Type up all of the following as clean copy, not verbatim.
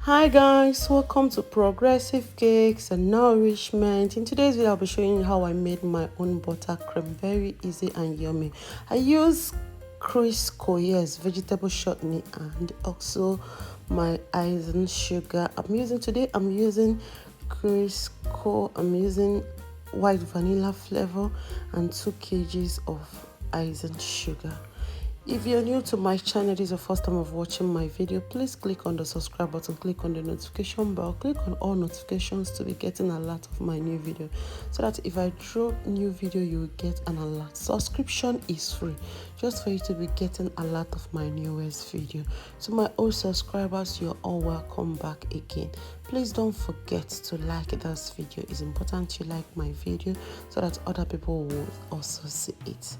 Hi guys, welcome to Progressive Cakes and Nourishment. In today's video, I'll be showing you how I made my own buttercream. Very easy and yummy. I use Crisco, yes, vegetable shortening, and also my icing sugar. I'm using Crisco. I'm using white vanilla flavor and 2 kgs of icing sugar. If you're new to my channel, this is the first time of watching my video, please click on the subscribe button, click on the notification bell, click on all notifications to be getting a lot of my new video, so that if I drop new video, you will get an alert. Subscription is free, just for you to be getting a lot of my newest video. So my old subscribers, you're all welcome back again. Please don't forget to like this video. It's important you like my video so that other people will also see it.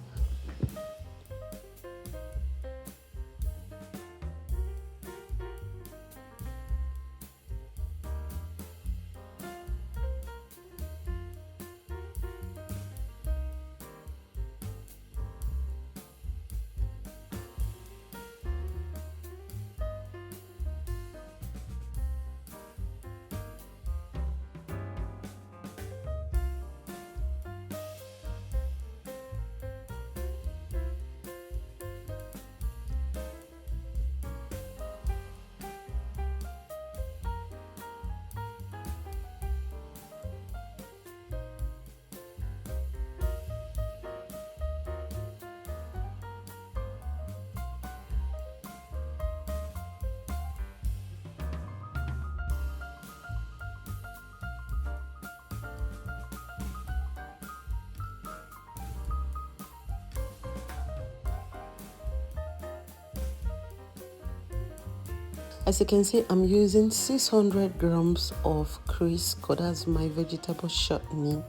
As you can see, I'm using 600 grams of Crisco, that's my vegetable shortening,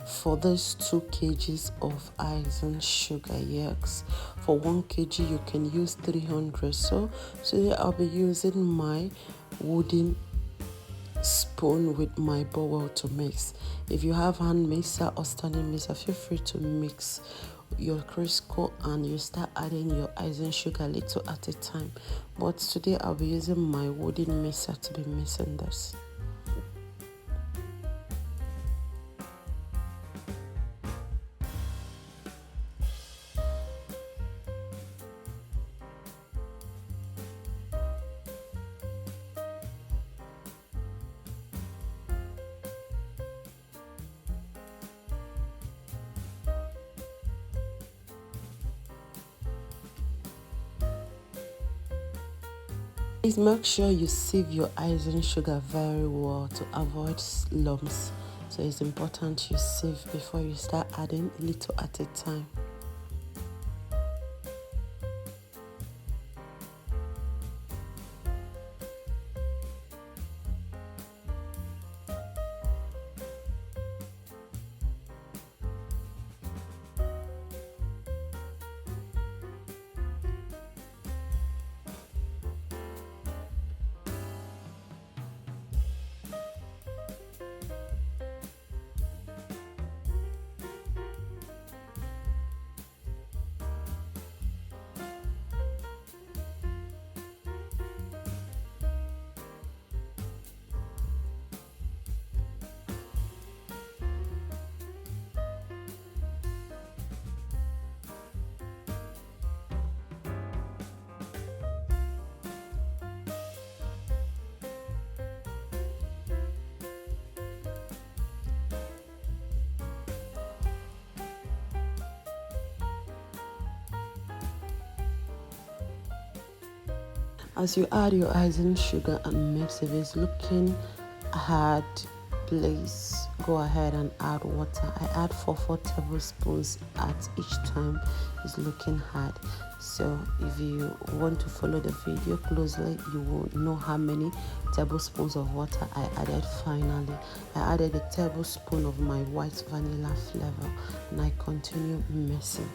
for those 2 kgs of icing sugar. Yes, for 1 kg you can use 300. So today I'll be using my wooden spoon with my bowl to mix. If you have hand mixer or standing mixer, feel free to mix your Crisco and you start adding your icing sugar little at a time. But today I'll be using my wooden mixer to be mixing this. Please make sure you sieve your icing sugar very well to avoid lumps. So it's important you sieve before you start adding little at a time. As you add your icing sugar and mix, if it's looking hard, please go ahead and add water. I add 4 tablespoons at each time it's looking hard. So if you want to follow the video closely, you will know how many tablespoons of water I added finally. I added a tablespoon of my white vanilla flavor and I continue mixing.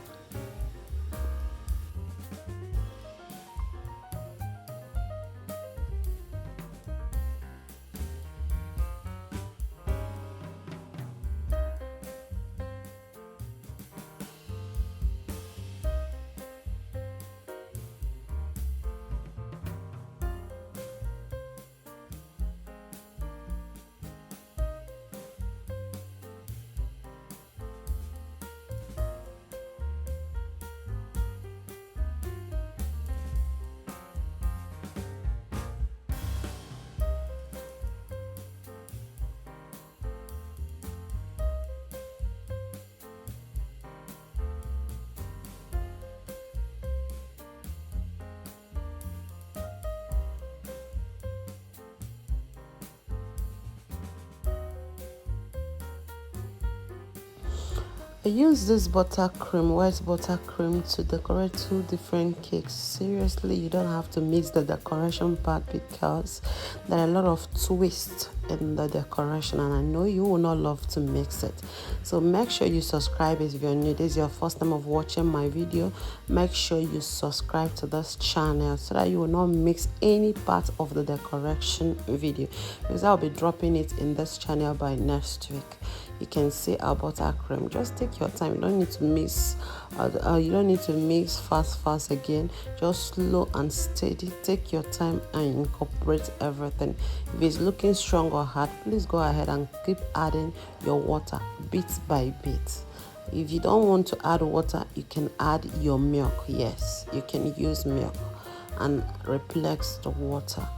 I use this buttercream, white buttercream, to decorate two different cakes. Seriously, you don't have to mix the decoration part because there are a lot of twists in the decoration, and I know you will not love to mix it. So make sure you subscribe if you're new. This is your first time of watching my video. Make sure you subscribe to this channel so that you will not mix any part of the decoration video, because I'll be dropping it in this channel by next week. You can see our buttercream. Just take your time. You don't need to mix. You don't need to mix fast again. Just slow and steady. Take your time and incorporate everything. If it's looking strong or hard, please go ahead and keep adding your water bit by bit. If you don't want to add water, you can add your milk. Yes, you can use milk and replace the water.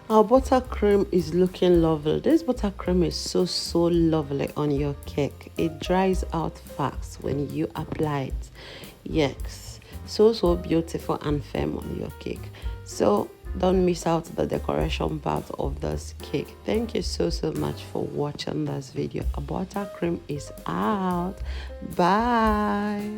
Our buttercream is looking lovely. This buttercream is so lovely on your cake. It dries out fast when you apply it. Yes, so beautiful and firm on your cake. So don't miss out the decoration part of this cake. Thank you so much for watching this video. Our buttercream is out. Bye.